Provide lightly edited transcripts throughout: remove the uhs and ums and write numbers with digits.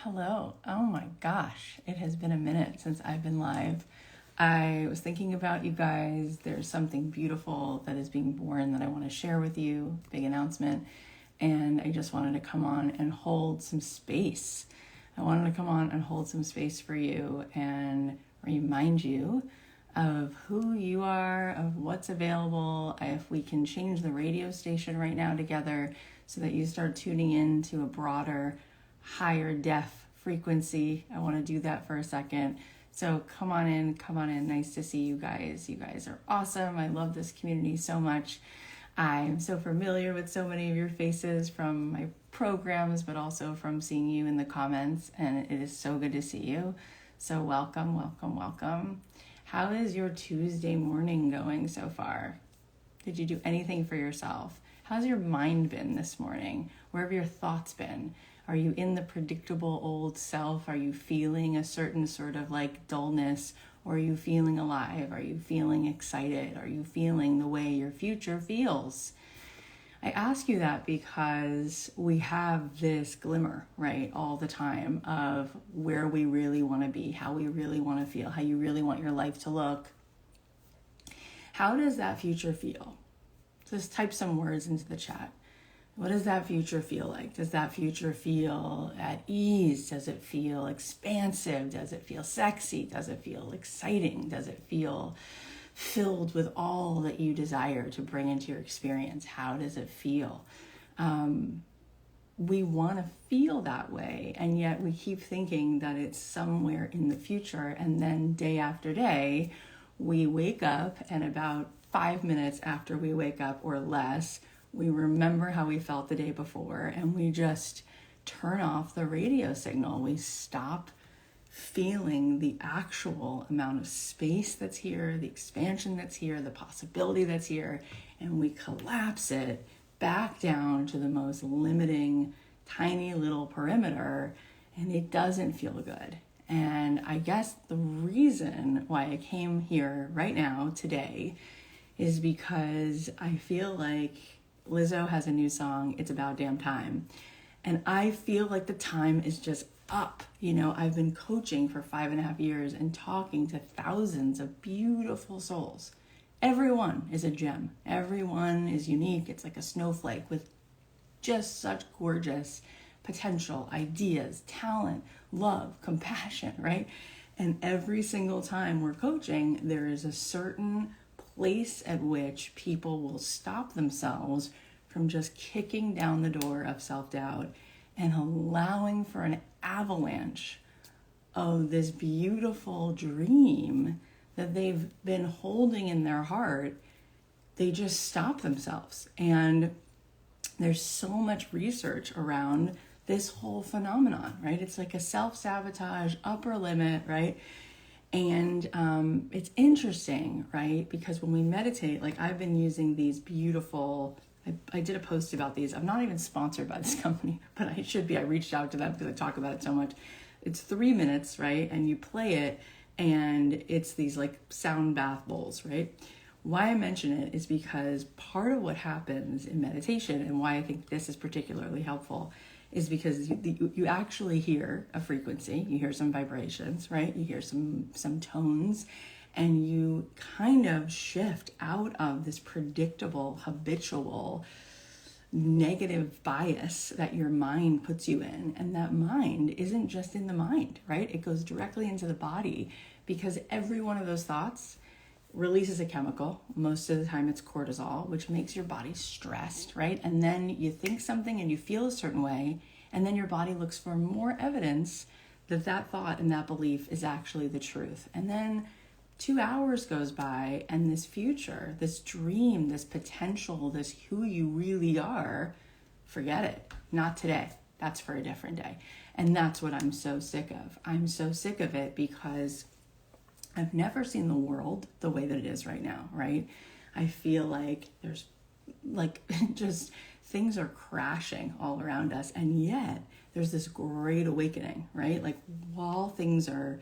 Hello. Oh my gosh, it has been a minute since I've been live. I was thinking about you guys. There's something beautiful that is being born that I want to share with you, big announcement. And I just wanted to come on and hold some space. I wanted to come on and hold some space for you and remind you of who you are, of what's available, if we can change the radio station right now together so that you start tuning in to a broader, higher def frequency. I want to do that for a second. So come on in. Nice to see you guys. You guys are awesome. I love this community so much. I'm so familiar with so many of your faces from my programs, but also from seeing you in the comments, and it is so good to see you. So welcome. How is your Tuesday morning going so far? Did you do anything for yourself? How's your mind been this morning? Where have your thoughts been? Are you in the predictable old self? Are you feeling a certain sort of like dullness? Or are you feeling alive? Are you feeling excited? Are you feeling the way your future feels? I ask you that because we have this glimmer, right, all the time of where we really want to be, how we really want to feel, how you really want your life to look. How does that future feel? Just type some words into the chat. What does that future feel like? Does that future feel at ease? Does it feel expansive? Does it feel sexy? Does it feel exciting? Does it feel filled with all that you desire to bring into your experience? How does it feel? We want to feel that way, and yet we keep thinking that it's somewhere in the future, and then day after day, we wake up, and about 5 minutes after we wake up or less, we remember how we felt the day before, and we just turn off the radio signal. We stop feeling the actual amount of space that's here, the expansion that's here, the possibility that's here, and we collapse it back down to the most limiting, tiny little perimeter, and it doesn't feel good. And I guess the reason why I came here right now today is because I feel like Lizzo has a new song, It's About Damn Time. And I feel like the time is just up. You know, I've been coaching for 5.5 years and talking to thousands of beautiful souls. Everyone is a gem. Everyone is unique. It's like a snowflake with just such gorgeous potential, ideas, talent, love, compassion, right? And every single time we're coaching, there is a certain place at which people will stop themselves from just kicking down the door of self-doubt and allowing for an avalanche of this beautiful dream that they've been holding in their heart. They just stop themselves. And there's so much research around this whole phenomenon, right? It's like a self-sabotage, upper limit, right? And it's interesting, right? Because when we meditate, like I've been using these beautiful, I did a post about these. I'm not even sponsored by this company, but I should be. I reached out to them because I talk about it so much. It's 3 minutes, right? And you play it, and it's these like sound bath bowls, right? Why I mention it is because part of what happens in meditation, and why I think this is particularly helpful, is because you actually hear a frequency, you hear some vibrations, right? You hear some tones, and you kind of shift out of this predictable, habitual, negative bias that your mind puts you in. And that mind isn't just in the mind, right? It goes directly into the body, because every one of those thoughts releases a chemical. Most of the time it's cortisol, which makes your body stressed, right? And then you think something and you feel a certain way, and then your body looks for more evidence that that thought and that belief is actually the truth. And then 2 hours goes by, and this future, this dream, this potential, this who you really are, forget it. Not today. That's for a different day. And that's what I'm so sick of. I'm so sick of it because I've never seen the world the way that it is right now, right? I feel like there's like just things are crashing all around us, and yet there's this great awakening, right? Like while things are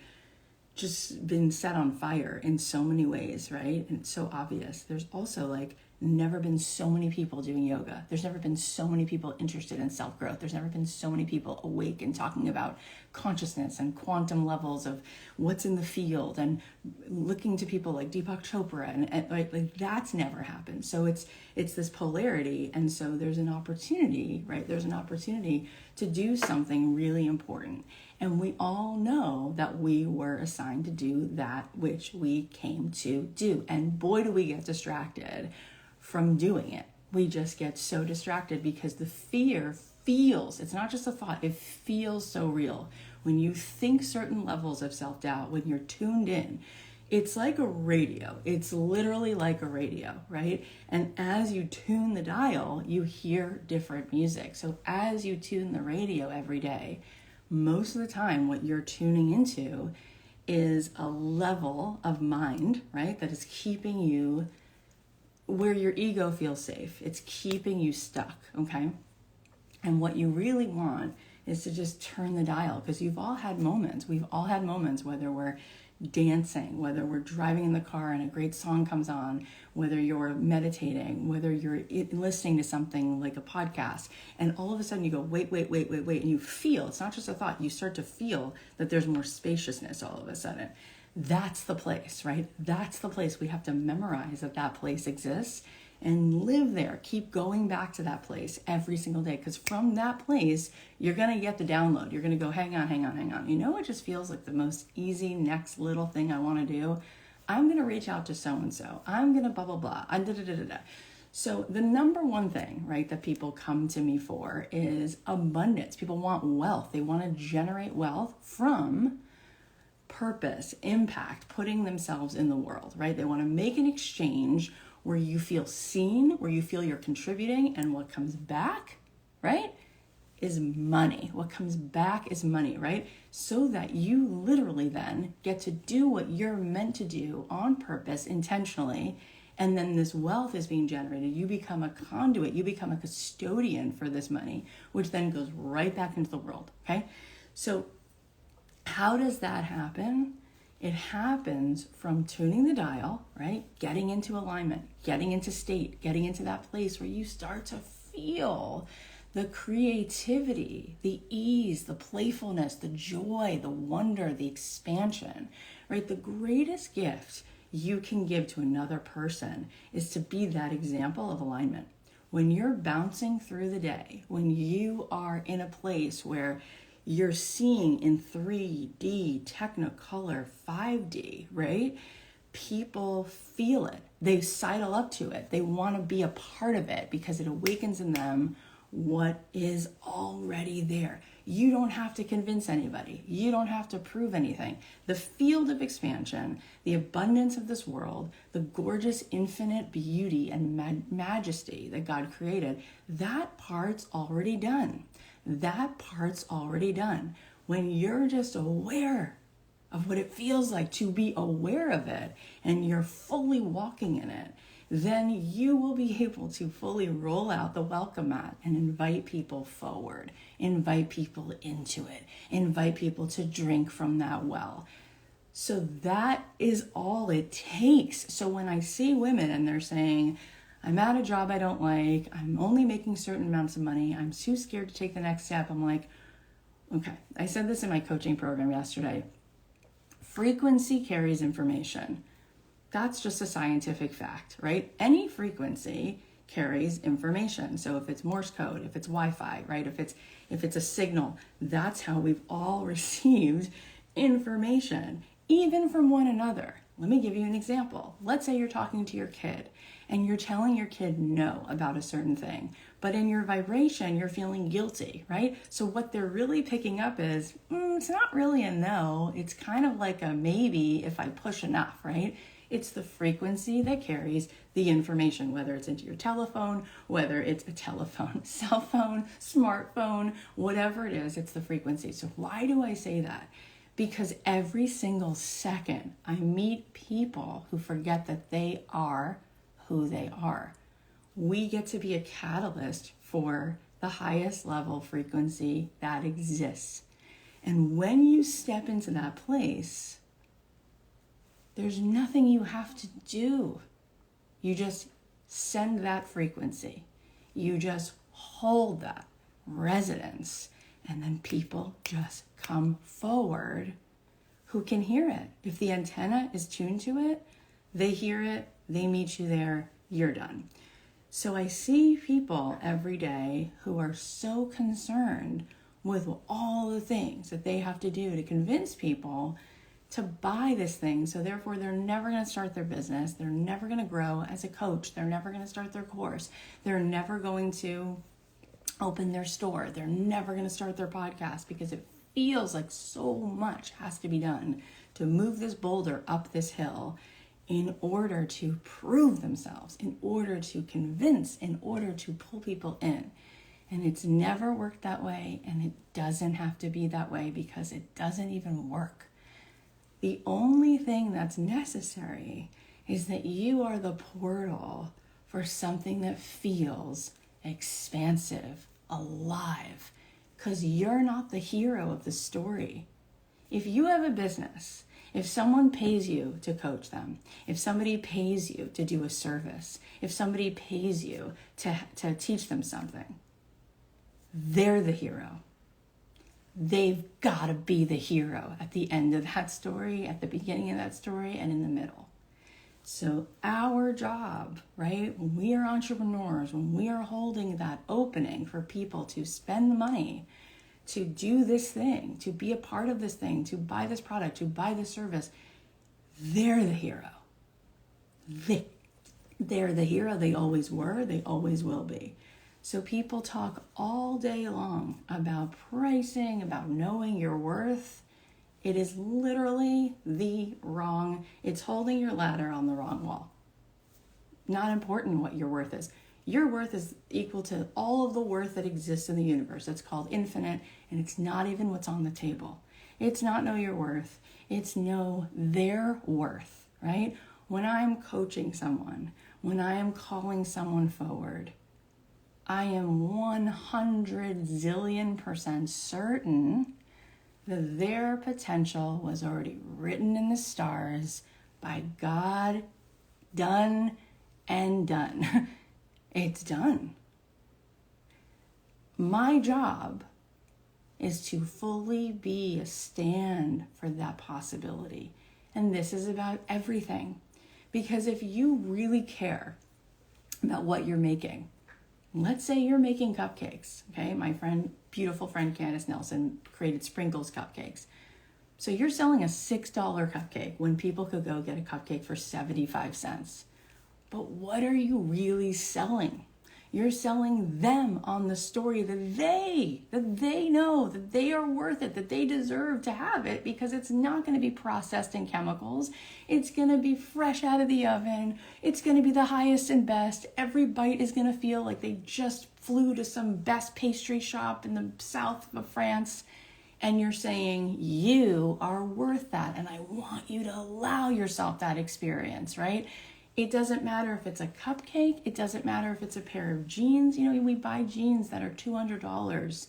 just been set on fire in so many ways, right? And it's so obvious. There's also like never been so many people doing yoga. There's never been so many people interested in self-growth. There's never been so many people awake and talking about consciousness and quantum levels of what's in the field and looking to people like Deepak Chopra and like that's never happened. So it's this polarity. And so there's an opportunity, right? There's an opportunity to do something really important. And we all know that we were assigned to do that which we came to do. And boy, do we get distracted from doing it. We just get so distracted because the fear feels, it's not just a thought, it feels so real. When you think certain levels of self-doubt, when you're tuned in, it's like a radio. It's literally like a radio, right? And as you tune the dial, you hear different music. So as you tune the radio every day, most of the time what you're tuning into is a level of mind, right? That is keeping you where your ego feels safe. It's keeping you stuck, okay? And what you really want is to just turn the dial, because you've all had moments. We've all had moments, whether we're dancing, whether we're driving in the car and a great song comes on, whether you're meditating, whether you're listening to something like a podcast, and all of a sudden you go, wait, and you feel, it's not just a thought, you start to feel that there's more spaciousness all of a sudden. That's the place, right? That's the place. We have to memorize that that place exists and live there. Keep going back to that place every single day, because from that place, you're going to get the download. You're going to go, hang on. You know, it just feels like the most easy next little thing I want to do. I'm going to reach out to so-and-so. I'm going to blah, blah, blah. So the number one thing, right, that people come to me for is abundance. People want wealth. They want to generate wealth from purpose, impact, putting themselves in the world, right? They want to make an exchange where you feel seen, where you feel you're contributing, and what comes back, right, is money. What comes back is money, right? So that you literally then get to do what you're meant to do on purpose, intentionally, and then this wealth is being generated. You become a conduit, you become a custodian for this money, which then goes right back into the world, okay? So how does that happen? It happens from tuning the dial, right? Getting into alignment, getting into state, getting into that place where you start to feel the creativity, the ease, the playfulness, the joy, the wonder, the expansion, right? The greatest gift you can give to another person is to be that example of alignment. When you're bouncing through the day, when you are in a place where you're seeing in 3D, Technicolor, 5D, right? People feel it. They sidle up to it. They want to be a part of it because it awakens in them what is already there. You don't have to convince anybody. You don't have to prove anything. The field of expansion, the abundance of this world, the gorgeous infinite beauty and majesty that God created, that part's already done. That part's already done. When you're just aware of what it feels like to be aware of it and you're fully walking in it, then you will be able to fully roll out the welcome mat and invite people forward, invite people into it, invite people to drink from that well. So that is all it takes. So when I see women and they're saying, I'm at a job I don't like, I'm only making certain amounts of money, I'm too scared to take the next step, I'm like, okay, I said this in my coaching program yesterday. Frequency carries information. That's just a scientific fact, right? Any frequency carries information. So if it's Morse code, if it's Wi-Fi, right? If it's a signal, that's how we've all received information, even from one another. Let me give you an example. Let's say you're talking to your kid and you're telling your kid no about a certain thing, but in your vibration, you're feeling guilty, right? So what they're really picking up is, it's not really a no. It's kind of like a maybe if I push enough, right? It's the frequency that carries the information, whether it's into your telephone, whether it's a telephone, cell phone, smartphone, whatever it is, it's the frequency. So why do I say that? Because every single second I meet people who forget that they are who they are. We get to be a catalyst for the highest level frequency that exists. And when you step into that place, there's nothing you have to do. You just send that frequency. You just hold that resonance, and then people just come forward who can hear it. If the antenna is tuned to it, they hear it, they meet you there, you're done. So I see people every day who are so concerned with all the things that they have to do to convince people to buy this thing. So therefore, they're never going to start their business. They're never going to grow as a coach. They're never going to start their course. They're never going to open their store. They're never going to start their podcast, because it feels like so much has to be done to move this boulder up this hill in order to prove themselves, in order to convince, in order to pull people in. And it's never worked that way, and it doesn't have to be that way, because it doesn't even work. The only thing that's necessary is that you are the portal for something that feels expansive, alive, because you're not the hero of the story. If you have a business, if someone pays you to coach them, if somebody pays you to do a service, if somebody pays you to teach them something, they're the hero. They've got to be the hero at the end of that story, at the beginning of that story, and in the middle. So our job, right, when we are entrepreneurs, when we are holding that opening for people to spend the money, to do this thing, to be a part of this thing, to buy this product, to buy this service, they're the hero. They're the hero. They always were. They always will be. So people talk all day long about pricing, about knowing your worth. It is literally it's holding your ladder on the wrong wall. Not important what your worth is. Your worth is equal to all of the worth that exists in the universe. It's called infinite, and it's not even what's on the table. It's not know your worth. It's know their worth, right? When I'm coaching someone, when I am calling someone forward, I am 100 zillion% certain that their potential was already written in the stars by God, done and done. It's done. My job is to fully be a stand for that possibility. And this is about everything. Because if you really about what you're making, let's say you're making cupcakes, okay? My beautiful friend Candace Nelson created Sprinkles cupcakes. So you're selling a $6 cupcake when people could go get a cupcake for 75 cents. But what are you really selling? You're selling them on the story that they know that they are worth it, that they deserve to have it, because it's not going to be processed in chemicals. It's going to be fresh out of the oven. It's going to be the highest and best. Every bite is going to feel like they just flew to some best pastry shop in the south of France. And you're saying you are worth that. And I want you to allow yourself that experience, right? It doesn't matter if it's a cupcake. It doesn't matter if it's a pair of jeans. You know, we buy jeans that are $200.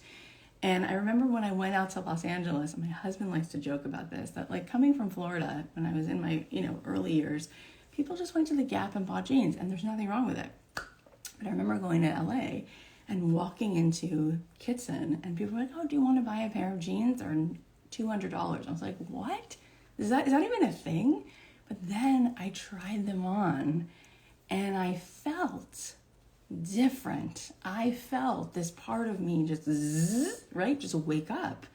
And I remember when I went out to Los Angeles, and my husband likes to joke about this, that like coming from Florida, when I was in my, early years, people just went to the Gap and bought jeans, and there's nothing wrong with it. But I remember going to LA and walking into Kitson, and people were like, oh, do you want to buy a pair of jeans? They're $200. I was like, what? Is that even a thing? But then I tried them on, and I felt different. I felt this part of me just just wake up.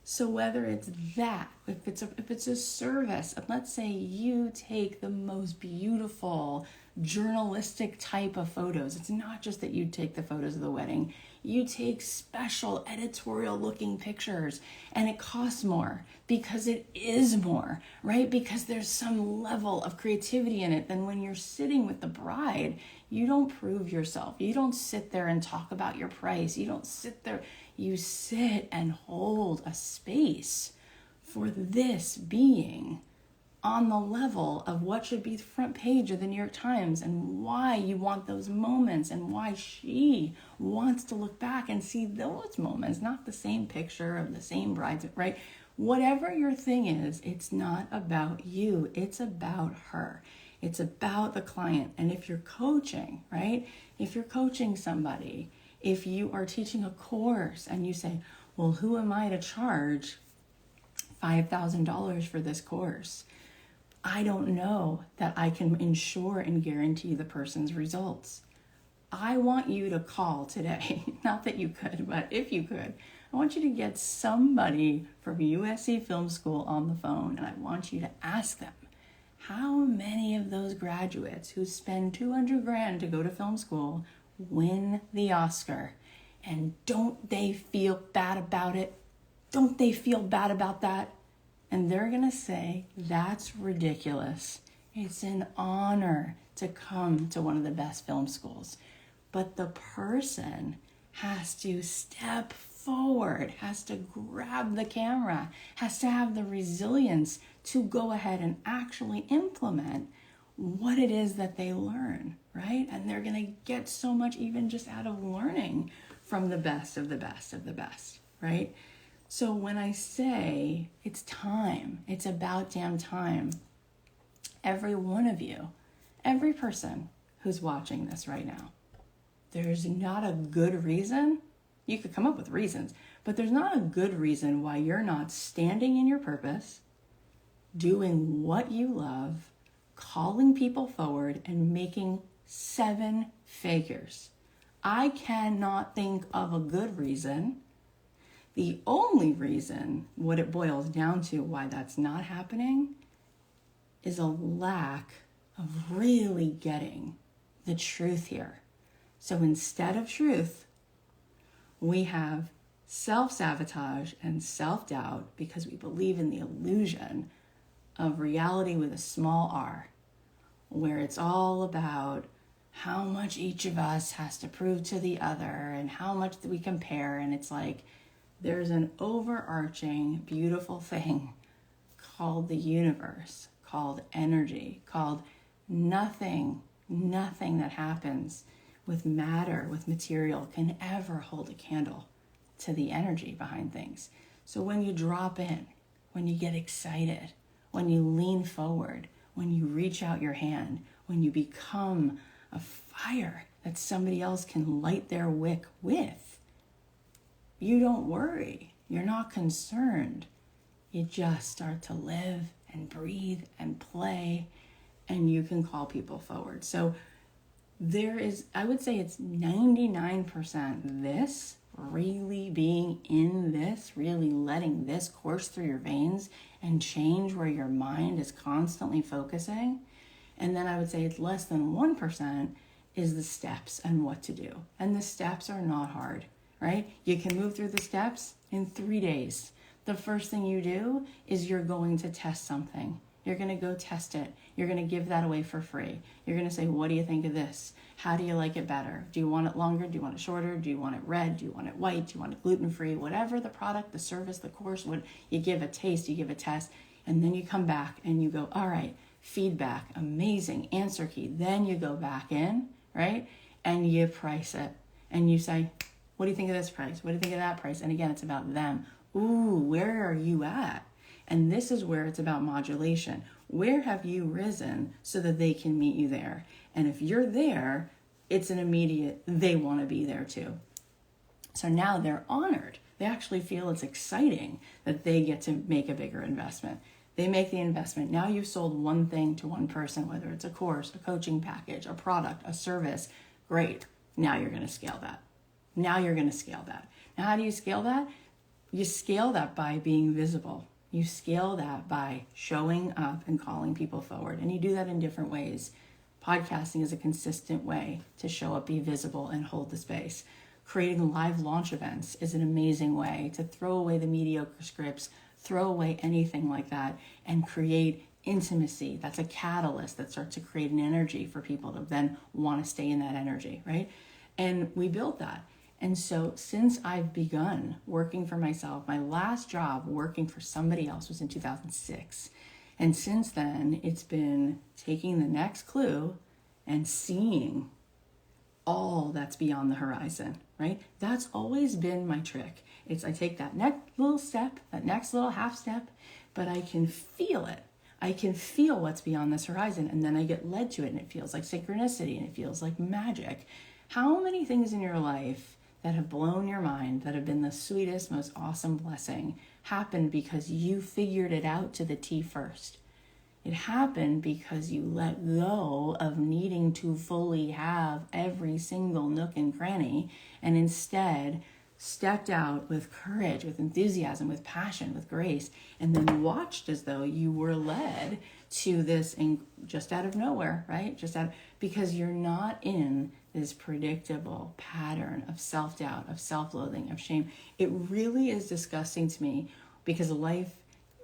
So whether it's that, if it's a service, and let's say you take the most beautiful journalistic type of photos. It's not just that you take the photos of the wedding. You take special editorial looking pictures, and it costs more because it is more, right? Because there's some level of creativity in it. Then when you're sitting with the bride, you don't prove yourself. You don't sit there and talk about your price. You don't sit there. You sit and hold a space for this being on the level of what should be the front page of the New York Times, and why you want those moments, and why she wants to look back and see those moments, not the same picture of the same brides, right? Whatever your thing is, it's not about you. It's about her. It's about the client. And if you're coaching, right? If you're coaching somebody, if you are teaching a course and you say, well, who am I to charge $5,000 for this course? I don't know that I can ensure and guarantee the person's results. I want you to call today, not that you could, but if you could, I want you to get somebody from USC Film School on the phone, and I want you to ask them, how many of those graduates who spend $200,000 to go to film school win the Oscar? And don't they feel bad about it? Don't they feel bad about that? And they're going to say, that's ridiculous. It's an honor to come to one of the best film schools. But the person has to step forward, has to grab the camera, has to have the resilience to go ahead and actually implement what it is that they learn, right? And they're going to get so much even just out of learning from the best of the best of the best, right? So when I say it's time, it's about damn time, every one of you, every person who's watching this right now, there's not a good reason. You could come up with reasons, but there's not a good reason why you're not standing in your purpose, doing what you love, calling people forward, and making 7 figures. I cannot think of a good reason. The only reason, what it boils down to, why that's not happening, is a lack of really getting the truth here. So instead of truth, we have self-sabotage and self-doubt because we believe in the illusion of reality with a small r, where it's all about how much each of us has to prove to the other and how much we compare. And it's like there's an overarching beautiful thing called the universe, called energy, called nothing that happens with matter, with material, can ever hold a candle to the energy behind things. So when you drop in, when you get excited, when you lean forward, when you reach out your hand, when you become a fire that somebody else can light their wick with, you don't worry. You're not concerned. You just start to live and breathe and play, and you can call people forward. So there is, I would say it's 99% this, really being in this, really letting this course through your veins and change where your mind is constantly focusing. And then I would say it's less than 1% is the steps and what to do. And the steps are not hard, right? You can move through the steps in 3 days. The first thing you do is you're going to test something. You're going to go test it. You're going to give that away for free. You're going to say, what do you think of this? How do you like it better? Do you want it longer? Do you want it shorter? Do you want it red? Do you want it white? Do you want it gluten-free? Whatever the product, the service, the course, what you give a taste, you give a test, and then you come back and you go, all right, feedback, amazing, answer key. Then you go back in, right? And you price it. And you say, what do you think of this price? What do you think of that price? And again, it's about them. Ooh, where are you at? And this is where it's about modulation. Where have you risen so that they can meet you there? And if you're there, it's an immediate, they want to be there too. So now they're honored. They actually feel it's exciting that they get to make a bigger investment. They make the investment. Now you've sold one thing to one person, whether it's a course, a coaching package, a product, a service. Great. Now you're going to scale that. Now how do you scale that? You scale that by being visible. You scale that by showing up and calling people forward. And you do that in different ways. Podcasting is a consistent way to show up, be visible, and hold the space. Creating live launch events is an amazing way to throw away the mediocre scripts, throw away anything like that, and create intimacy. That's a catalyst that starts to create an energy for people to then want to stay in that energy, right? And we build that. And so since I've begun working for myself, my last job working for somebody else was in 2006. And since then, it's been taking the next clue and seeing all that's beyond the horizon, right? That's always been my trick. I take that next little step, that next little half step, but I can feel it. I can feel what's beyond this horizon, and then I get led to it, and it feels like synchronicity, and it feels like magic. How many things in your life that have blown your mind, that have been the sweetest, most awesome blessing, happened because you figured it out to the T first? It happened because you let go of needing to fully have every single nook and cranny, and instead stepped out with courage, with enthusiasm, with passion, with grace, and then watched as though you were led to this just out of nowhere, right? Because you're not in this predictable pattern of self-doubt, of self-loathing, of shame. It really is disgusting to me because life,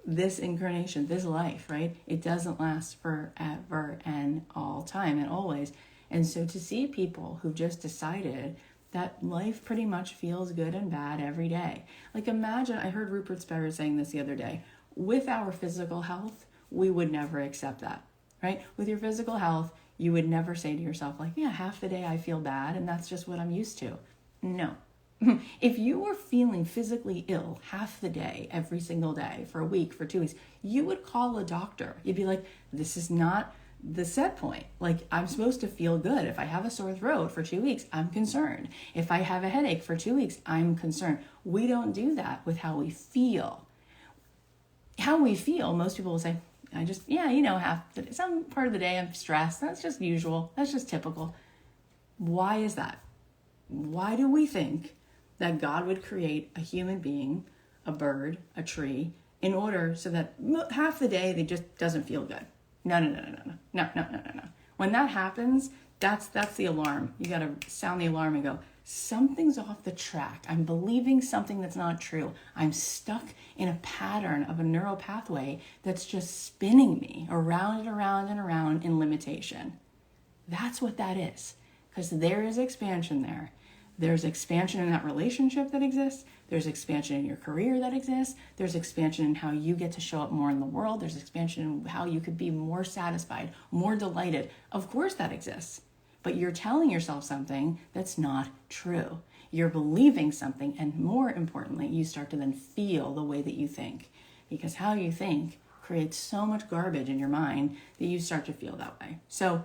this incarnation, this life, right? It doesn't last forever and all time and always. And so to see people who've just decided that life pretty much feels good and bad every day. Like imagine, I heard Rupert Sparrow saying this the other day, with our physical health, we would never accept that, right? With your physical health, you would never say to yourself like, yeah, half the day I feel bad and that's just what I'm used to. No. If you were feeling physically ill half the day, every single day, for a week, for 2 weeks, you would call a doctor. You'd be like, this is not the set point. Like, I'm supposed to feel good. If I have a sore throat for 2 weeks, I'm concerned. If I have a headache for 2 weeks, I'm concerned. We don't do that with how we feel. How we feel, most people will say, some part of the day I'm stressed. That's just usual. That's just typical. Why is that? Why do we think that God would create a human being, a bird, a tree, in order so that half the day they just doesn't feel good? No. When that happens, that's the alarm. You got to sound the alarm and go, something's off the track. I'm believing something that's not true. I'm stuck in a pattern of a neural pathway that's just spinning me around and around and around in limitation. That's what that is. Because there is expansion there. There's expansion in that relationship that exists. There's expansion in your career that exists. There's expansion in how you get to show up more in the world. There's expansion in how you could be more satisfied, more delighted. Of course that exists. But you're telling yourself something that's not true. You're believing something, and more importantly, you start to then feel the way that you think. Because how you think creates so much garbage in your mind that you start to feel that way. So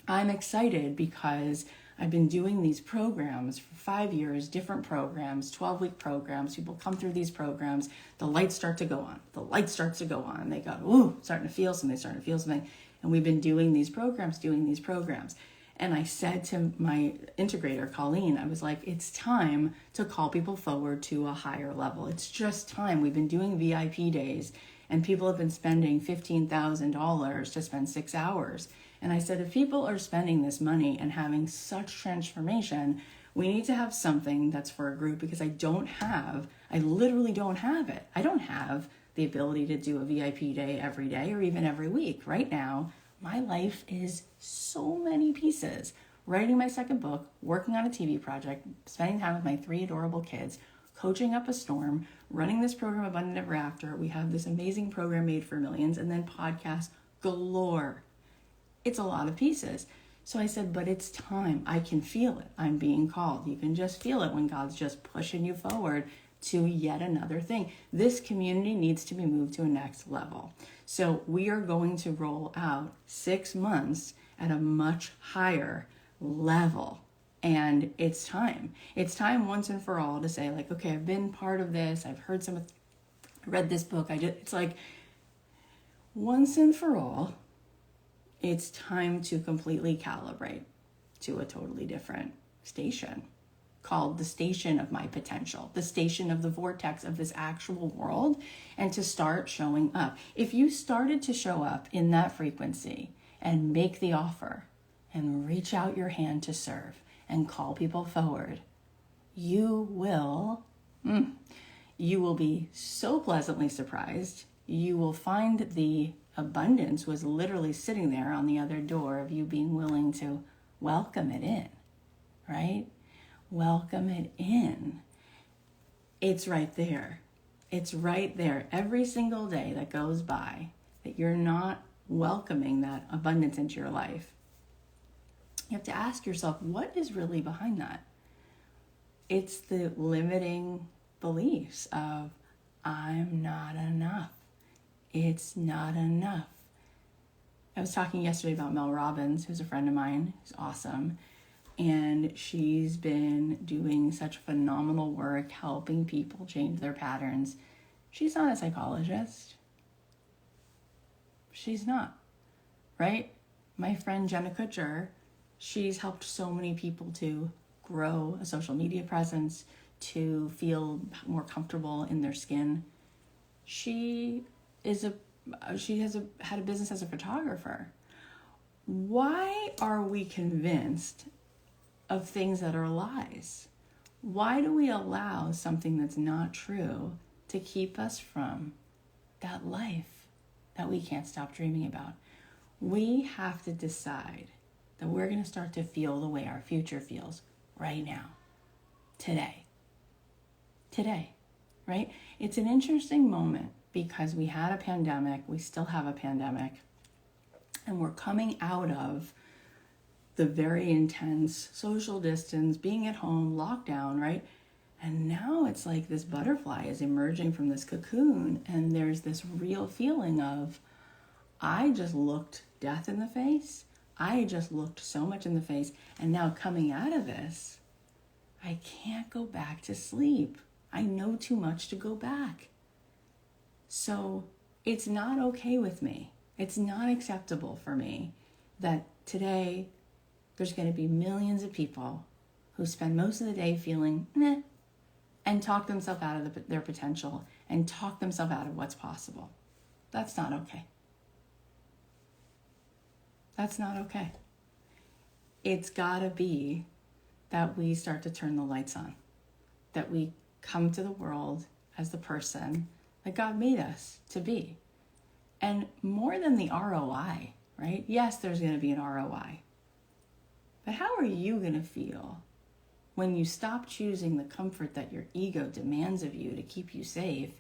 I'm excited because I've been doing these programs for 5 years, different programs, 12-week programs. People come through these programs. The lights start to go on. The light starts to go on. And they go, ooh, starting to feel something. And we've been doing these programs. And I said to my integrator, Colleen, I was like, it's time to call people forward to a higher level. It's just time. We've been doing VIP days, and people have been spending $15,000 to spend 6 hours. And I said, if people are spending this money and having such transformation, we need to have something that's for a group, because I literally don't have it. I don't have the ability to do a VIP day every day or even every week. Right now, my life is so many pieces. Writing my second book, working on a TV project, spending time with my 3 adorable kids, coaching up a storm, running this program Abundant Ever After. We have this amazing program Made for Millions, and then podcast galore. It's a lot of pieces. So I said, but it's time. I can feel it. I'm being called. You can just feel it when God's just pushing you forward to yet another thing. This community needs to be moved to a next level. So we are going to roll out 6 months at a much higher level. And it's time. It's time once and for all to say, like, okay, I've been part of this. I've heard read this book. It's like, once and for all, it's time to completely calibrate to a totally different station, called the station of my potential, the station of the vortex of this actual world, and to start showing up. If you started to show up in that frequency and make the offer and reach out your hand to serve and call people forward, you will be so pleasantly surprised. You will find the abundance was literally sitting there on the other door of you being willing to welcome it in, right? Welcome it in. It's right there. It's right there. Every single day that goes by that you're not welcoming that abundance into your life, you have to ask yourself, what is really behind that? It's the limiting beliefs of, I'm not enough. It's not enough. I was talking yesterday about Mel Robbins, who's a friend of mine, who's awesome. And she's been doing such phenomenal work helping people change their patterns. She's not a psychologist. She's not, right? My friend Jenna Kutcher, she's helped so many people to grow a social media presence, to feel more comfortable in their skin. She has had a business as a photographer. Why are we convinced of things that are lies? Why do we allow something that's not true to keep us from that life that we can't stop dreaming about? We have to decide that we're going to start to feel the way our future feels right now, today, right? It's an interesting moment because we had a pandemic, we still have a pandemic, and we're coming out of the very intense social distance, being at home, lockdown, right? And now it's like this butterfly is emerging from this cocoon, and there's this real feeling of, I just looked death in the face. I just looked so much in the face. And now coming out of this, I can't go back to sleep. I know too much to go back. So it's not okay with me. It's not acceptable for me that today there's going to be millions of people who spend most of the day feeling meh and talk themselves out of their potential and talk themselves out of what's possible. That's not okay. That's not okay. It's got to be that we start to turn the lights on, that we come to the world as the person that God made us to be. And more than the ROI, right? Yes, there's going to be an ROI. But how are you going to feel when you stop choosing the comfort that your ego demands of you to keep you safe,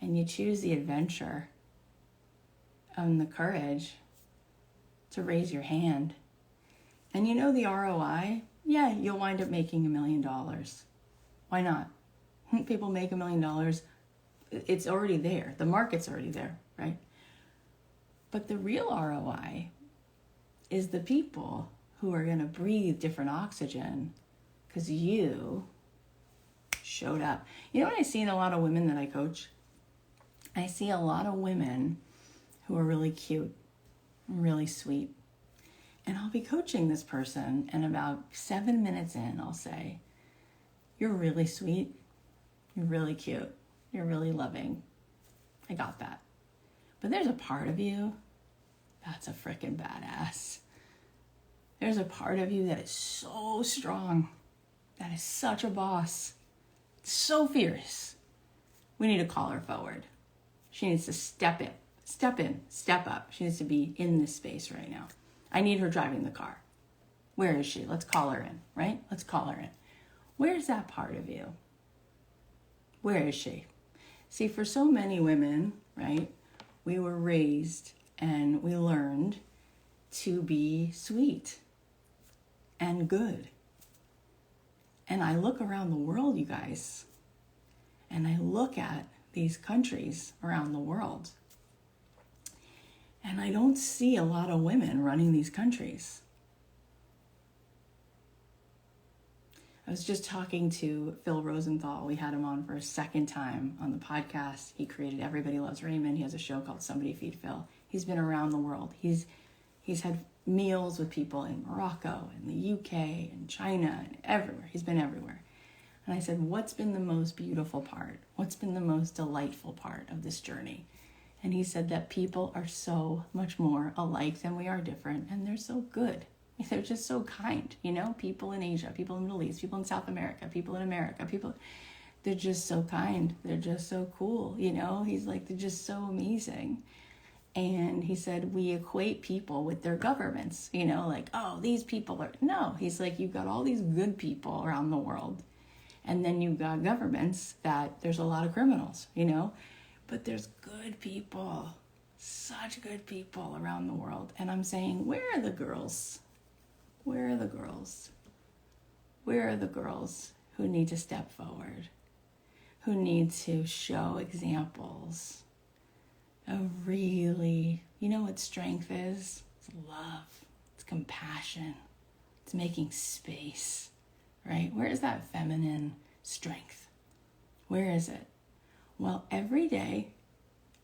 and you choose the adventure and the courage to raise your hand? And you know the ROI? Yeah, you'll wind up making $1 million. Why not? People make $1 million. It's already there. The market's already there, right? But the real ROI is the people who are going to breathe different oxygen because you showed up. You know what I see in a lot of women that I coach? I see a lot of women who are really cute, really sweet. And I'll be coaching this person, and about 7 minutes in, I'll say, you're really sweet, you're really cute, you're really loving. I got that. But there's a part of you that's a freaking badass. There's a part of you that is so strong, that is such a boss, so fierce. We need to call her forward. She needs to step up. She needs to be in this space right now. I need her driving the car. Where is she? Let's call her in, right? Let's call her in. Where's that part of you? Where is she? See, for so many women, right, we were raised and we learned to be sweet and good. And I look around the world, you guys, and I look at these countries around the world, and I don't see a lot of women running these countries. I was just talking to Phil Rosenthal. We had him on for a second time on the podcast. He created Everybody Loves Raymond. He has a show called Somebody Feed Phil. He's been around the world. He's had meals with people in Morocco and the UK and China and everywhere. He's been everywhere. And I said, what's been the most beautiful part? What's been the most delightful part of this journey? And he said that people are so much more alike than we are different, and they're so good. They're just so kind, you know? People in Asia, people in the Middle East, people in South America, people in America, they're just so kind. They're just so cool, you know? He's like, they're just so amazing. And he said, we equate people with their governments, you know? Like, oh, these people are... No, he's like, you've got all these good people around the world, and then you've got governments that there's a lot of criminals, you know? But there's good people, such good people around the world. And I'm saying, where are the girls? Where are the girls? Where are the girls who need to step forward, who need to show examples you know what strength is? It's love. It's compassion. It's making space, right? Where is that feminine strength? Where is it? Well, every day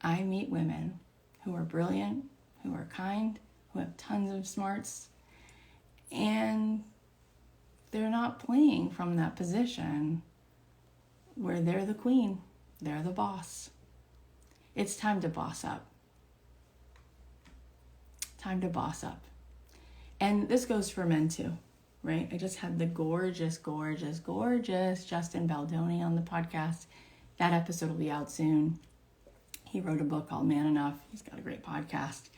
I meet women who are brilliant, who are kind, who have tons of smarts, and they're not playing from that position where they're the queen, they're the boss. It's time to boss up. Time to boss up. And this goes for men too, right? I just had the gorgeous Justin Baldoni on the podcast. That episode will be out soon. He wrote a book called Man Enough. He's got a great podcast.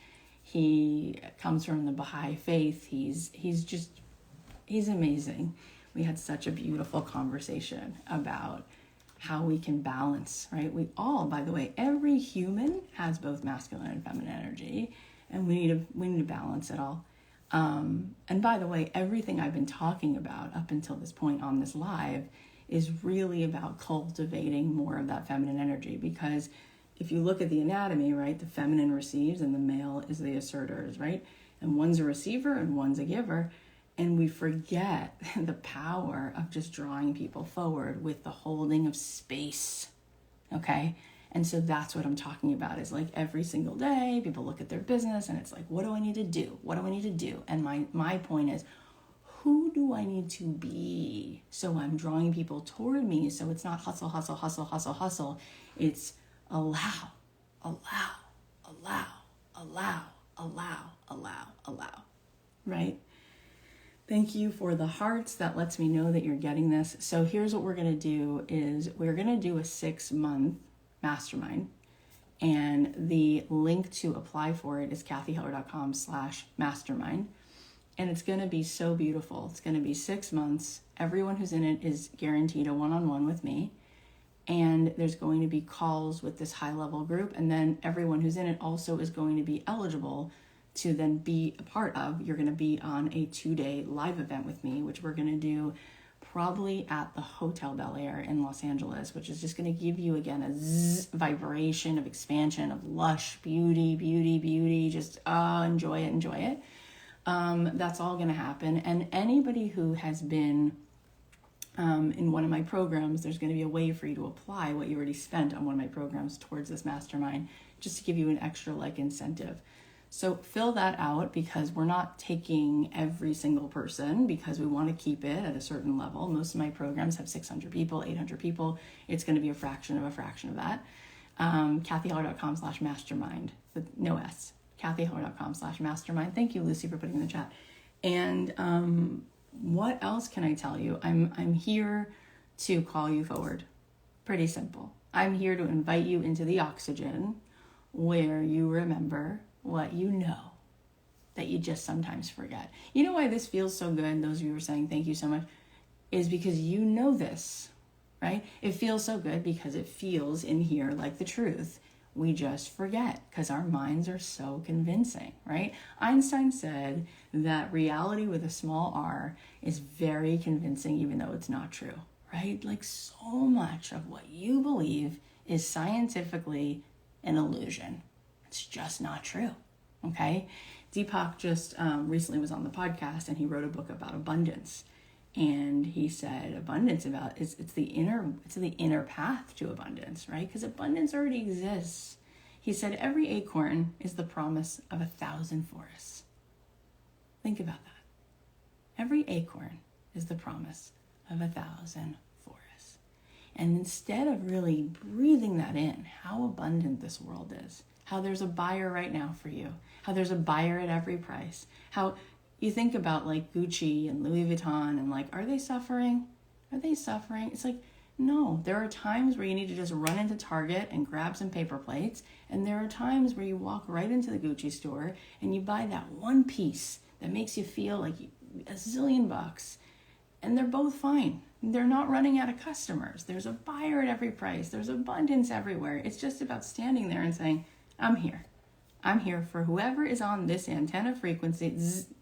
He comes from the Baha'i faith. He's amazing. We had such a beautiful conversation about how we can balance, right? We all, by the way, every human has both masculine and feminine energy, and we need to balance it all. And by the way, everything I've been talking about up until this point on this live is really about cultivating more of that feminine energy, because if you look at the anatomy, right, the feminine receives and the male is the asserters, right? And one's a receiver and one's a giver. And we forget the power of just drawing people forward with the holding of space, okay? And so that's what I'm talking about, is like every single day, people look at their business and it's like, what do I need to do? What do I need to do? And my point is, who do I need to be? So I'm drawing people toward me. So it's not hustle, hustle, hustle, hustle, hustle. It's allow, right? Thank you for the hearts. That lets me know that you're getting this. So here's what we're going to do is we're going to do a 6-month mastermind. And the link to apply for it is cathyheller.com/mastermind. And it's going to be so beautiful. It's going to be 6 months. Everyone who's in it is guaranteed a one-on-one with me. And there's going to be calls with this high-level group. And then everyone who's in it also is going to be eligible to then be a part of. You're going to be on a 2-day live event with me, which we're going to do probably at the Hotel Bel Air in Los Angeles, which is just going to give you, again, a vibration of expansion, of lush beauty. Just enjoy it. That's all going to happen. And anybody who has been in one of my programs, there's going to be a way for you to apply what you already spent on one of my programs towards this mastermind, just to give you an extra incentive. So fill that out, because we're not taking every single person, because we want to keep it at a certain level. Most of my programs have 600 people, 800 people. It's going to be a fraction of that. cathyheller.com/mastermind with no S. cathyheller.com/mastermind. Thank you, Lucy, for putting in the chat. And what else can I tell you? I'm here to call you forward. Pretty simple. I'm here to invite you into the oxygen where you remember what you know that you just sometimes forget. You know why this feels so good? Those of you who are saying thank you so much, is because you know this, right? It feels so good because it feels in here like the truth. We just forget because our minds are so convincing, right? Einstein said that reality with a small r is very convincing, even though it's not true, right? Like, so much of what you believe is scientifically an illusion. It's just not true, okay? Deepak just recently was on the podcast, and he wrote a book about abundance. And he said abundance it's the inner path to abundance, right? Because abundance already exists. He said every acorn is the promise of 1,000 forests. Think about that. Every acorn is the promise of 1,000 forests. And instead of really breathing that in, how abundant this world is, how there's a buyer right now for you, how there's a buyer at every price, how you think about Gucci and Louis Vuitton and are they suffering? Are they suffering? It's no, there are times where you need to just run into Target and grab some paper plates. And there are times where you walk right into the Gucci store and you buy that one piece that makes you feel like $1 zillion. And they're both fine. They're not running out of customers. There's a buyer at every price. There's abundance everywhere. It's just about standing there and saying, I'm here. I'm here for whoever is on this antenna frequency.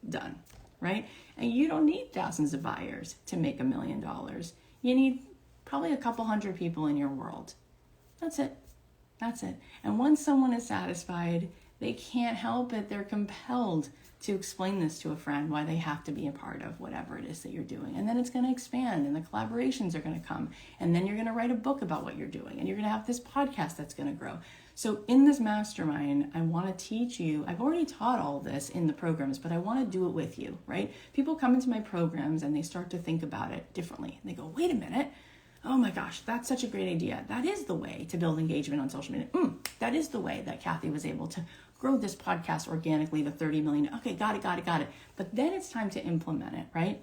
Done, right? And you don't need thousands of buyers to make $1 million. You need probably a couple hundred people in your world. That's it. That's it. And once someone is satisfied, they can't help it. They're compelled to explain this to a friend, why they have to be a part of whatever it is that you're doing. And then it's going to expand and the collaborations are going to come. And then you're going to write a book about what you're doing. And you're going to have this podcast that's going to grow. So in this mastermind, I want to teach you, I've already taught all this in the programs, but I want to do it with you, right? People come into my programs and they start to think about it differently. And they go, wait a minute. Oh my gosh, that's such a great idea. That is the way to build engagement on social media. That is the way that Cathy was able to grow this podcast organically to 30 million. Okay, got it. But then it's time to implement it, right?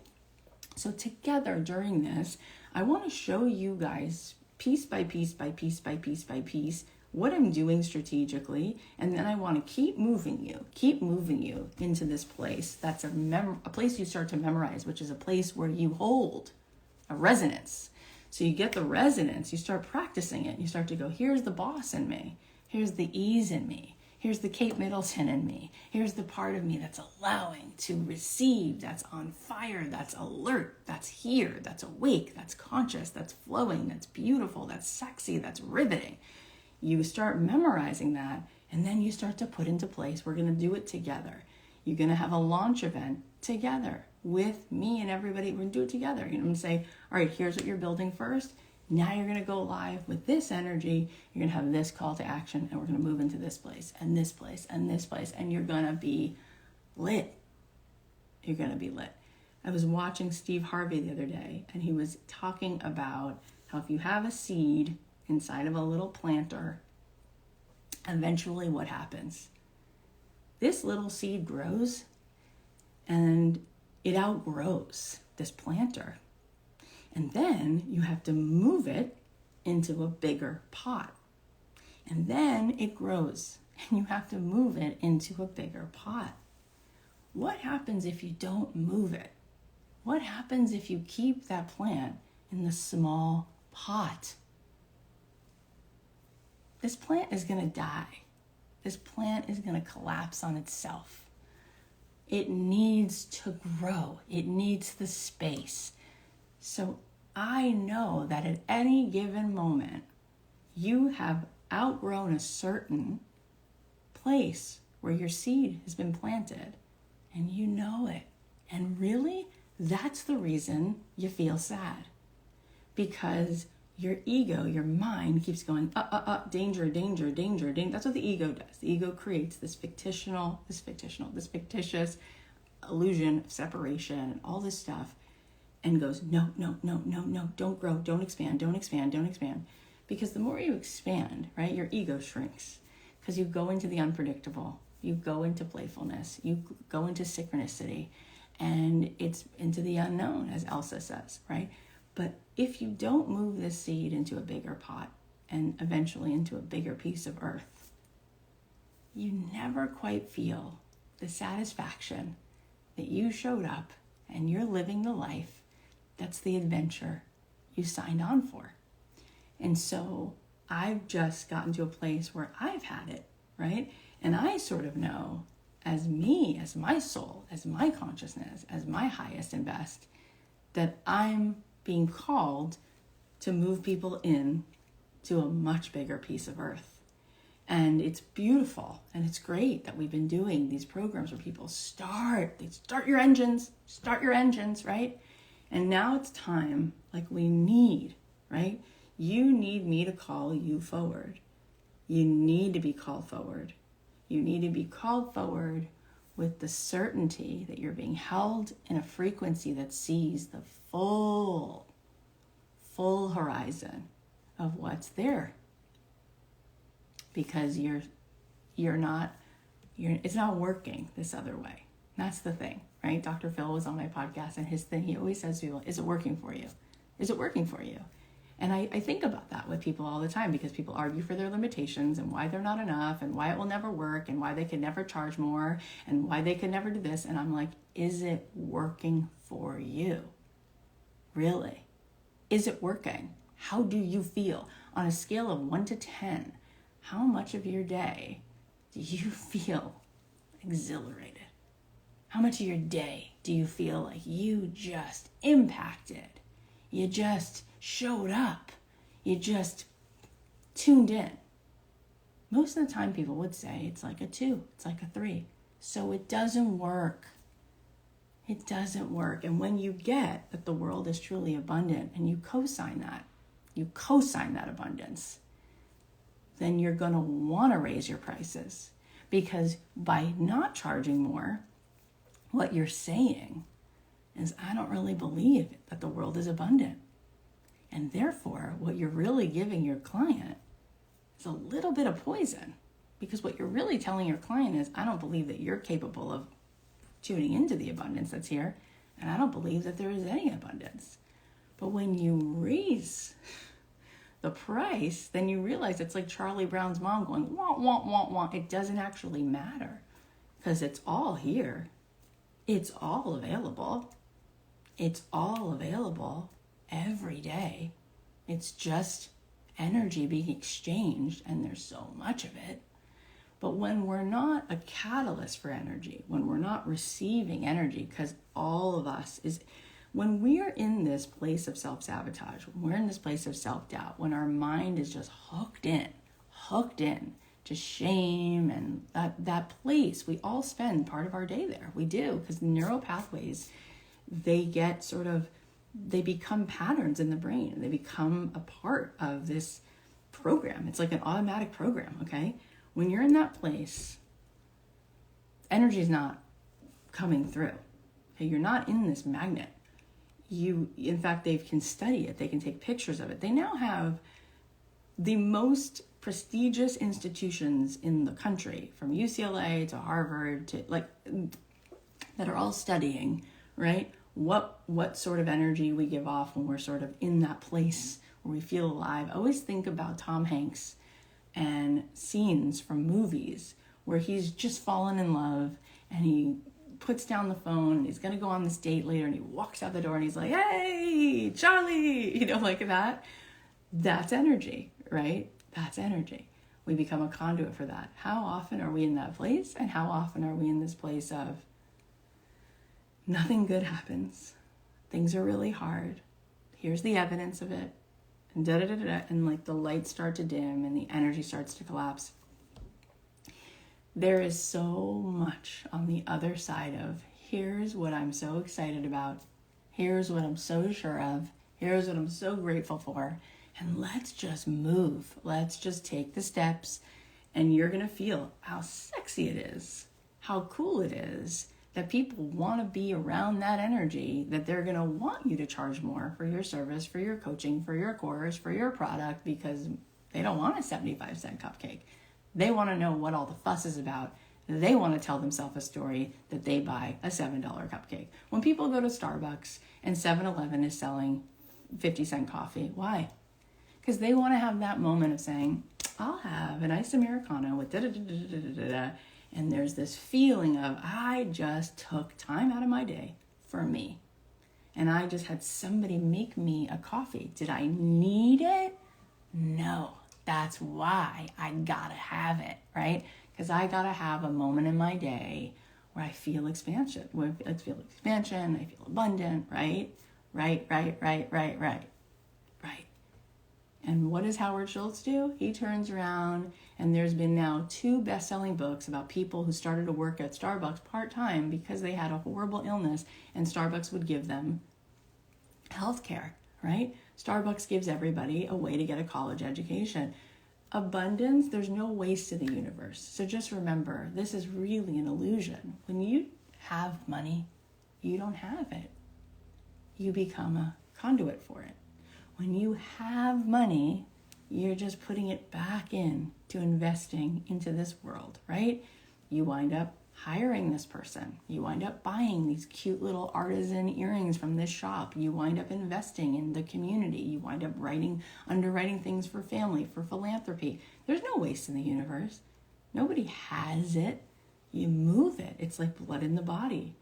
So together during this, I want to show you guys piece by piece by piece by piece by piece what I'm doing strategically. And then I want to keep moving you into this place. That's a place you start to memorize, which is a place where you hold a resonance. So you get the resonance, you start practicing it. You start to go, here's the boss in me. Here's the ease in me. Here's the Kate Middleton in me. Here's the part of me that's allowing to receive, that's on fire, that's alert, that's here, that's awake, that's conscious, that's flowing, that's beautiful, that's sexy, that's riveting. You start memorizing that, and then you start to put into place. We're going to do it together. You're going to have a launch event together with me and everybody. We're going to do it together. I'm going to say, all right, here's what you're building first. Now you're going to go live with this energy. You're going to have this call to action, and we're going to move into this place and this place and this place, and you're going to be lit. You're going to be lit. I was watching Steve Harvey the other day, and he was talking about how if you have a seed inside of a little planter, eventually what happens? This little seed grows, and it outgrows this planter. And then you have to move it into a bigger pot. And then it grows and you have to move it into a bigger pot. What happens if you don't move it? What happens if you keep that plant in the small pot? This plant is going to die. This plant is going to collapse on itself. It needs to grow. It needs the space. So I know that at any given moment, you have outgrown a certain place where your seed has been planted, and you know it. And really, that's the reason you feel sad. Because your ego, your mind keeps going, danger, danger, danger, danger. That's what the ego does. The ego creates this fictitious illusion of separation and all this stuff, and goes, no, don't grow, don't expand. Because the more you expand, right, your ego shrinks. Because you go into the unpredictable, you go into playfulness, you go into synchronicity, and it's into the unknown, as Elsa says, right? But if you don't move this seed into a bigger pot and eventually into a bigger piece of earth, you never quite feel the satisfaction that you showed up and you're living the life that's the adventure you signed on for. And so I've just gotten to a place where I've had it, right? And I sort of know, as me, as my soul, as my consciousness, as my highest and best, that I'm being called to move people in to a much bigger piece of earth. And it's beautiful and it's great that we've been doing these programs where people start your engines, right? And now it's time, like we need, right? You need me to call you forward. You need to be called forward. You need to be called forward with the certainty that you're being held in a frequency that sees the full horizon of what's there. Because it's not working this other way. That's the thing, right? Dr. Phil was on my podcast, and his thing, he always says to people, is it working for you? Is it working for you? And I think about that with people all the time, because people argue for their limitations and why they're not enough and why it will never work and why they could never charge more and why they could never do this. And I'm like, is it working for you? Really? Is it working? How do you feel? On a scale of 1 to 10, how much of your day do you feel exhilarated? How much of your day do you feel like you just impacted? You just showed up. You just tuned in. Most of the time people would say it's like a 2, it's like a 3. So it doesn't work. It doesn't work. And when you get that the world is truly abundant and you co-sign that abundance, then you're going to want to raise your prices. Because by not charging more, what you're saying is, I don't really believe that the world is abundant. And therefore, what you're really giving your client is a little bit of poison. Because what you're really telling your client is, I don't believe that you're capable of tuning into the abundance that's here, and I don't believe that there is any abundance. But when you raise the price, then you realize it's like Charlie Brown's mom going, want, want, want, want. It doesn't actually matter because it's all here. It's all available. It's all available every day. It's just energy being exchanged, and there's so much of it. But when we're not a catalyst for energy, when we're not receiving energy, because all of us is, when we're in this place of self-sabotage, when we're in this place of self-doubt, when our mind is just hooked in to shame and that place, we all spend part of our day there. We do, because neural pathways, they become patterns in the brain. They become a part of this program. It's like an automatic program, okay? When you're in that place, energy is not coming through. Okay? You're not in this magnet. In fact, they can study it. They can take pictures of it. They now have the most prestigious institutions in the country, from UCLA to Harvard to that are all studying, right? What sort of energy we give off when we're sort of in that place where we feel alive. I always think about Tom Hanks and scenes from movies where he's just fallen in love and he puts down the phone and he's going to go on this date later and he walks out the door and he's like, hey, Charlie, like that. That's energy, right? That's energy. We become a conduit for that. How often are we in that place? And how often are we in this place of nothing good happens? Things are really hard. Here's the evidence of it. And and the lights start to dim and the energy starts to collapse. There is so much on the other side of, here's what I'm so excited about. Here's what I'm so sure of. Here's what I'm so grateful for. And let's just move. Let's just take the steps. And you're going to feel how sexy it is, how cool it is, that people want to be around that energy, that they're going to want you to charge more for your service, for your coaching, for your course, for your product, because they don't want a 75-cent cupcake. They want to know what all the fuss is about. They want to tell themselves a story that they buy a $7 cupcake. When people go to Starbucks and 7-Eleven is selling 50-cent coffee, why? Because they want to have that moment of saying, I'll have an iced Americano with da-da-da-da-da-da-da. And there's this feeling of, I just took time out of my day for me. And I just had somebody make me a coffee. Did I need it? No. That's why I gotta have it, right? Because I gotta have a moment in my day where I feel expansion. I feel abundant, right? Right. And what does Howard Schultz do? He turns around, and there's been now 2 best-selling books about people who started to work at Starbucks part-time because they had a horrible illness, and Starbucks would give them health care, right? Starbucks gives everybody a way to get a college education. Abundance, there's no waste in the universe. So just remember, this is really an illusion. When you have money, you don't have it. You become a conduit for it. When you have money, you're just putting it back in to investing into this world, right? You wind up hiring this person. You wind up buying these cute little artisan earrings from this shop. You wind up investing in the community. You wind up underwriting things for family, for philanthropy. There's no waste in the universe. Nobody has it. You move it. It's like blood in the body.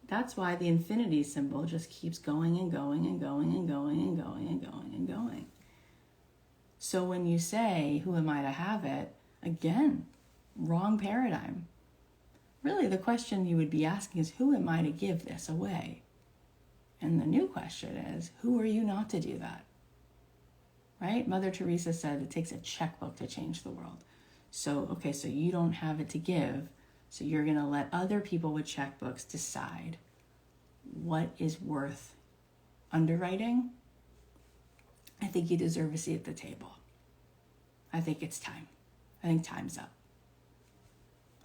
That's why the infinity symbol just keeps going and going and going and going and going and going and going. So when you say, who am I to have it? Again, wrong paradigm. Really, the question you would be asking is, who am I to give this away? And the new question is, who are you not to do that? Right? Mother Teresa said it takes a checkbook to change the world. So, okay, so you don't have it to give. So you're going to let other people with checkbooks decide what is worth underwriting. I think you deserve a seat at the table. I think it's time. I think time's up.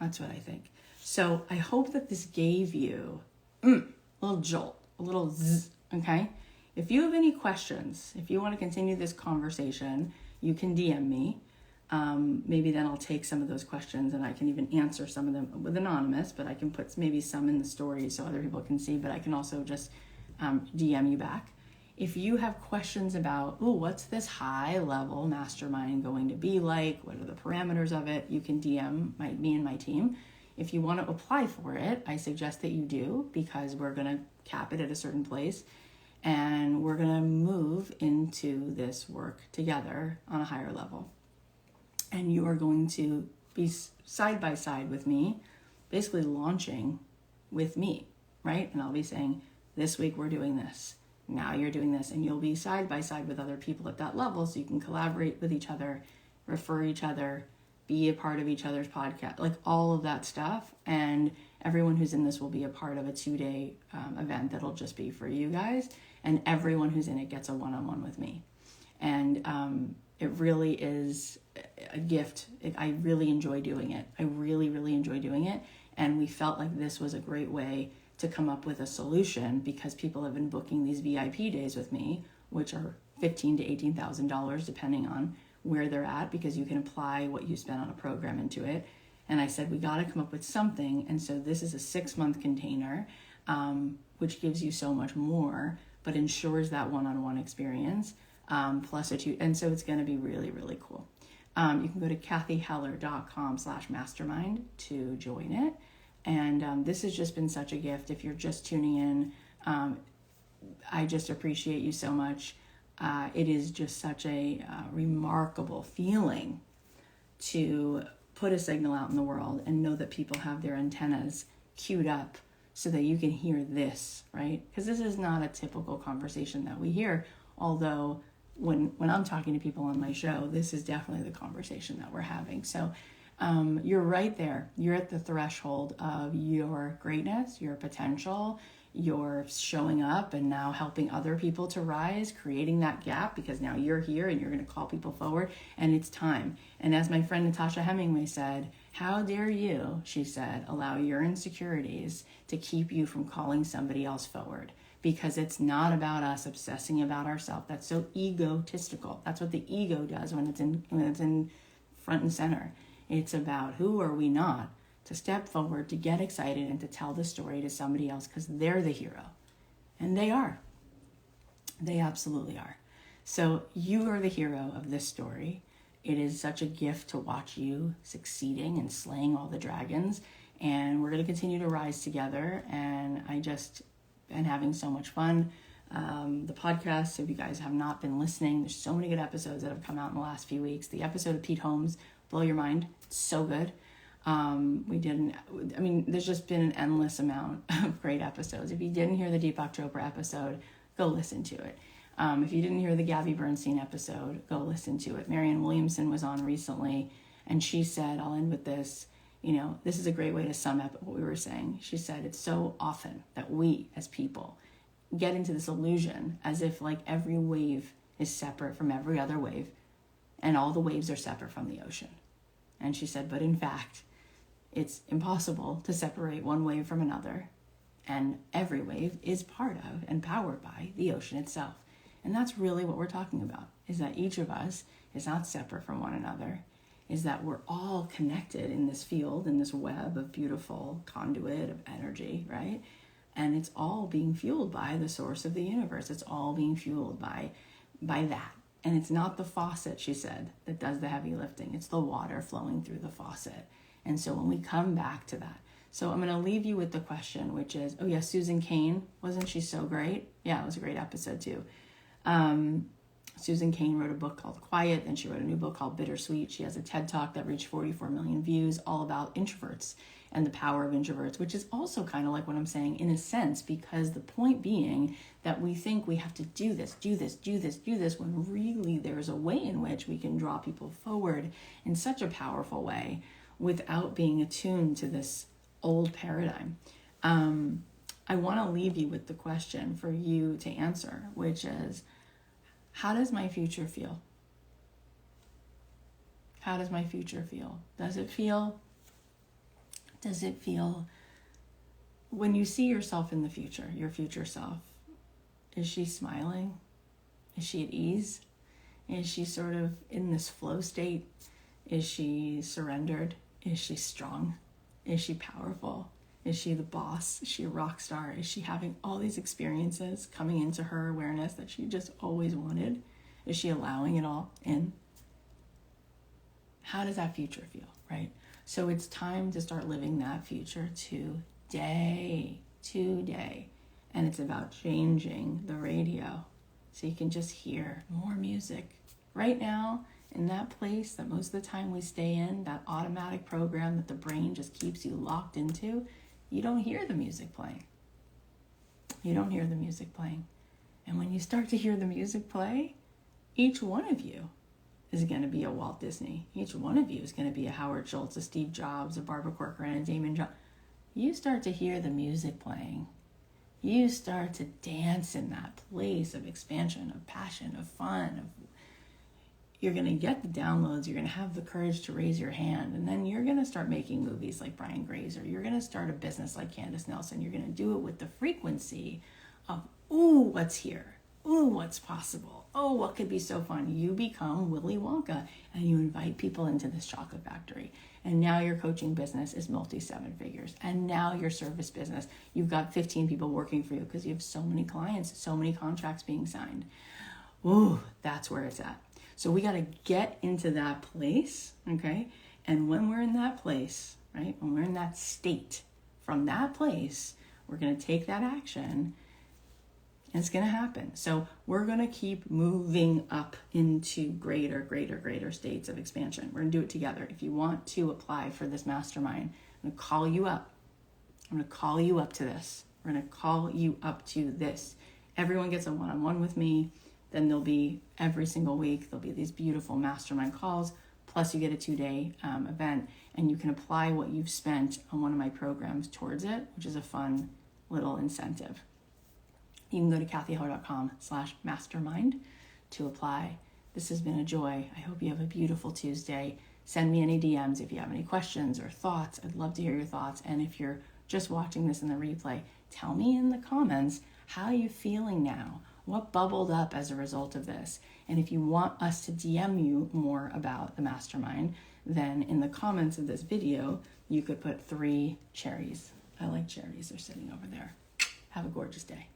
That's what I think. So I hope that this gave you a little jolt, a little zzz, okay? If you have any questions, if you want to continue this conversation, you can DM me. Maybe then I'll take some of those questions and I can even answer some of them with anonymous, but I can put maybe some in the story so other people can see, but I can also just DM you back. If you have questions about, what's this high level mastermind going to be like? What are the parameters of it? You can DM me and my team. If you want to apply for it, I suggest that you do, because we're going to cap it at a certain place and we're going to move into this work together on a higher level. And you are going to be side by side with me, basically launching with me, right? And I'll be saying, this week we're doing this. Now you're doing this. And you'll be side by side with other people at that level, so you can collaborate with each other, refer each other, be a part of each other's podcast, like all of that stuff. And everyone who's in this will be a part of a 2-day event that'll just be for you guys. And everyone who's in it gets a one-on-one with me. And it really is a gift. I really enjoy doing it. I really, really enjoy doing it. And we felt like this was a great way to come up with a solution, because people have been booking these VIP days with me, which are $15,000 to $18,000 depending on where they're at, because you can apply what you spend on a program into it. And I said, we got to come up with something. And so this is a 6-month container, which gives you so much more, but ensures that one-on-one experience, plus a 2. And so it's going to be really, really cool. You can go to cathyheller.com/mastermind to join it. And this has just been such a gift. If you're just tuning in, I just appreciate you so much. It is just such a remarkable feeling to put a signal out in the world and know that people have their antennas queued up so that you can hear this, right? Because this is not a typical conversation that we hear, although when I'm talking to people on my show, this is definitely the conversation that we're having. So you're right there. You're at the threshold of your greatness, your potential, your showing up and now helping other people to rise, creating that gap, because now you're here and you're going to call people forward, and it's time. And as my friend Natasha Hemingway said, how dare you, she said, allow your insecurities to keep you from calling somebody else forward? Because it's not about us obsessing about ourselves. That's so egotistical. That's what the ego does when it's in front and center. It's about who are we not to step forward, to get excited, and to tell the story to somebody else, because they're the hero. And they are. They absolutely are. So you are the hero of this story. It is such a gift to watch you succeeding and slaying all the dragons. And we're going to continue to rise together. And I just been having so much fun. The podcast, if you guys have not been listening, there's so many good episodes that have come out in the last few weeks. The episode of Pete Holmes, blow your mind. It's so good. There's just been an endless amount of great episodes. If you didn't hear the Deepak Chopra episode, go listen to it. If you didn't hear the Gabby Bernstein episode, go listen to it. Marianne Williamson was on recently, and she said, I'll end with this, this is a great way to sum up what we were saying. She said, it's so often that we as people get into this illusion as if like every wave is separate from every other wave, and all the waves are separate from the ocean. And she said, but in fact, it's impossible to separate one wave from another, and every wave is part of and powered by the ocean itself. And that's really what we're talking about, is that each of us is not separate from one another, is that we're all connected in this field, in this web of beautiful conduit of energy, right? And it's all being fueled by the source of the universe. It's all being fueled by that. And it's not the faucet, she said, that does the heavy lifting. It's the water flowing through the faucet. And so when we come back to that, so I'm going to leave you with the question, which is, Susan Cain, wasn't she so great? Yeah, it was a great episode too. Susan Cain wrote a book called Quiet, then she wrote a new book called Bittersweet. She has a TED Talk that reached 44 million views, all about introverts and the power of introverts, which is also kind of like what I'm saying in a sense, because the point being that we think we have to do this, when really there's a way in which we can draw people forward in such a powerful way without being attuned to this old paradigm. I want to leave you with the question for you to answer, which is, how does my future feel? How does my future feel? Does it feel when you see yourself in the future, your future self, is she smiling? Is she at ease? Is she sort of in this flow state? Is she surrendered? Is she strong? Is she powerful? Is she the boss? Is she a rock star? Is she having all these experiences coming into her awareness that she just always wanted? Is she allowing it all in? How does that future feel, right? So it's time to start living that future today. And it's about changing the radio so you can just hear more music. Right now, in that place that most of the time we stay in, that automatic program that the brain just keeps you locked into, you don't hear the music playing. And when you start to hear the music play, each one of you is going to be a Walt Disney. Each one of you is going to be a Howard Schultz, a Steve Jobs, a Barbara Corcoran, a Damon John. You start to hear the music playing. You start to dance in that place of expansion, of passion, of fun. You're going to get the downloads. You're going to have the courage to raise your hand. And then you're going to start making movies like Brian Grazer. You're going to start a business like Candace Nelson. You're going to do it with the frequency of, ooh, what's here? Ooh, what's possible? Oh, what could be so fun? You become Willy Wonka and you invite people into this chocolate factory. And now your coaching business is multi-seven figures. And now your service business, you've got 15 people working for you because you have so many clients, so many contracts being signed. Ooh, that's where it's at. So we got to get into that place, okay? And when we're in that place, right, when we're in that state, from that place, we're going to take that action. And it's going to happen. So we're going to keep moving up into greater states of expansion. We're going to do it together. If you want to apply for this mastermind, I'm going to call you up. I'm going to call you up to this. We're going to call you up to this. Everyone gets a one-on-one with me. Then there'll be every single week, there'll be these beautiful mastermind calls. Plus you get a 2-day event, and you can apply what you've spent on one of my programs towards it, which is a fun little incentive. You can go to cathyheller.com/mastermind to apply. This has been a joy. I hope you have a beautiful Tuesday. Send me any DMs if you have any questions or thoughts. I'd love to hear your thoughts. And if you're just watching this in the replay, tell me in the comments, how are you feeling now? What bubbled up as a result of this? And if you want us to DM you more about the mastermind, then in the comments of this video, you could put 3 cherries. I like cherries. They're sitting over there. Have a gorgeous day.